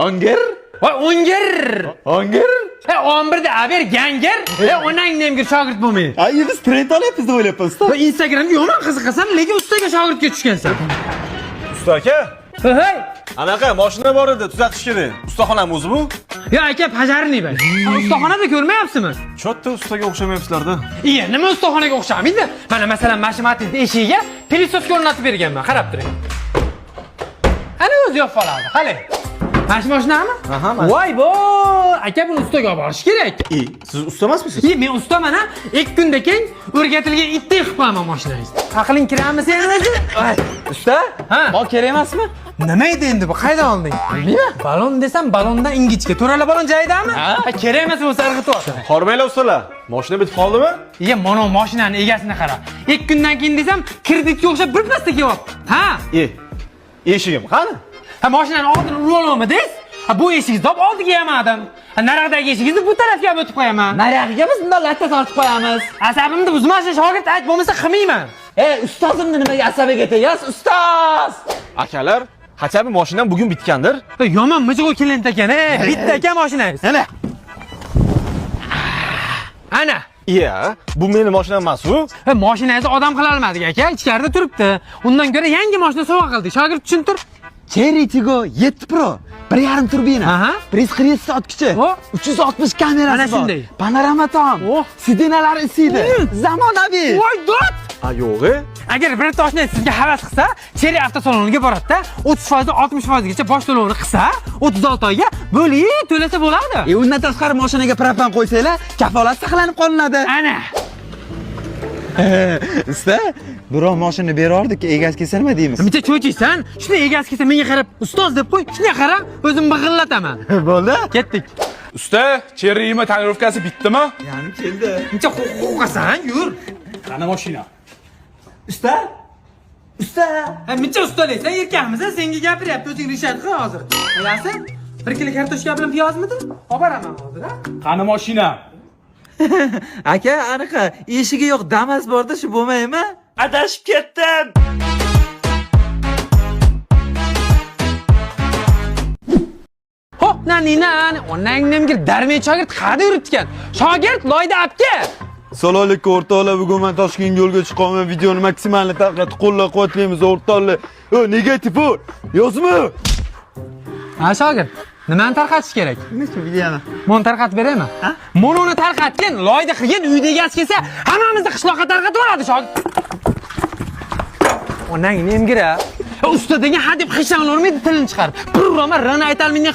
Onger? Voy, o'ngir. Onger? 11da aber gangir. Onang nemgir shogird bo'lmaydi. Ay, biz trend olyapmiz deb o'ylayapman usta. Va Instagramga yomon qiziqasan, lekin ustaga shogirdga tushgansan. Usta aka, Hey. anaqa mashina bor edi, tuzatish kerak. Ustaxonam o'zi bu? Yo aka, pajarniy bak. Ustaxonada ko'rmayapsizmi? Cho'tta ustaga o'xshamayapsizlar-da. Iya, nima ustaxonaga o'xshamaydi? Mana masalan, mashinatning eshigiga pilisoska o'rnatib berganman, qarab turing. Ana o'zi yopoladi, qarang. Mashinami? Aha, Voy bo, aka buni ustaga olib borish kerak. Siz usta emasmisiz? Men ustaman ha. 2 kundan keyin o'rgatilgan itdek qilib qo'yaman mashinangizni. Aqling kirammi sen o'zi? Usta? Ha. Mol kerak emasmi? Nima edi endi bu? Qaydan olding? Bilmayman. Balon desam balondan ingichka. To'rala balon joyidami? Ha, kerak emas bo'lsa irg'ityapti. Qormaylar ustalar. Mashina bitib qoldimi? Iya, mana mashinani egasini qara. 2 kundan keyin desam, kreditga o'xshab bir pasda kelyapti. Ha? Eshigim qani? Ha, mashinani oldini urib olmadingiz? Ha, bu eshigingizni olib oldiga yamadim. Ha, naraqdagi eshigingizni bu tarafga ham o'tib qo'yaman. Nariyoqqa biz bundan latta tortib qo'yamiz. Asabimni buzmasin, shogird, ayt bo'lmasa qilmayman. Ustozimni nimaga asabiga tegasiz? Ustoz! Akalar, hachabi mashinam bugun bitgandir. Yomon mijg'u kelin ekan, bitta ekan mashinangiz. Ana. Iya, bu meni mashinam emas-ku. Mashinangizni odam qila olmadik aka, ichkarida turibdi. Undan ko'ra yangi mashina sovg'a qildik. Shogird tushuntir. Cherry Tiggo 7 Pro 1.5 turbina. Aha. 147 soatkichi. 360 kamerasi Ana bor. shunday. Panorama tom. Sidinalari isiydi. Zamonaviy. Voy dod! A yo'g'i? Agar bir toshni sizga havas qilsa, Cherry avtosaloniga boradi-da, 30% dan 60% gacha bosh to'lovini qilsa, 36 oyga bo'lib to'lasa bo'ladi. Undan tashqari mashinaga propan qo'ysanglar, kafolat saqlanib qolinadi. Ana. Usta, birov mashina berardik, egasi kelsa nima deymiz? Bitta cho'chiysan, shuni egasi kelsa menga qarab, ustoz deb qo'y, shunga qarab, o'zim big'illataman. Bo'ldi? Ketdik. Usta, Cherry'mi tonirovkasi bitdimi? Yanim keldi. Necha qo'rqasan, yur. Qani mashina? Usta? Usta! Necha ustalaysan, erkakmiz, senga gapiryapti, o'zing rishad qil hozir. Bilasan? 1 kilo kartoshka bilan piyozmidi? Olib boraman hozir, ha? Qani mashina? Aka, anaqa eshigi yo'q Damas borda, shu bo'lmaymi? Adashib ketdim. Hop, nani. Onang nemgir darmey shogird qayerda yuribdi-kan? Shogird loyda apka. Assalomu alaykum o'rtoqlar, bugun men Toshkentga yo'lga chiqaman. Videoni maksimalni tarqatib qo'llab-quvvatlaymiz o'rtoqlar. Negativ yozma. Ha, shogird. Nimani tarqatish kerak? Nima videoni? Moni tarqatib beraymi? Ha? Mononi tarqatgan, loyda qilgan uyda egasi kelsa, hammamizni qishloqqa tarqatib yuboradi, shogird. Onang nemgira. Usta degan hadeb xishanglavermaydi, tilini chiqarib. Programma rani aytolmaydi.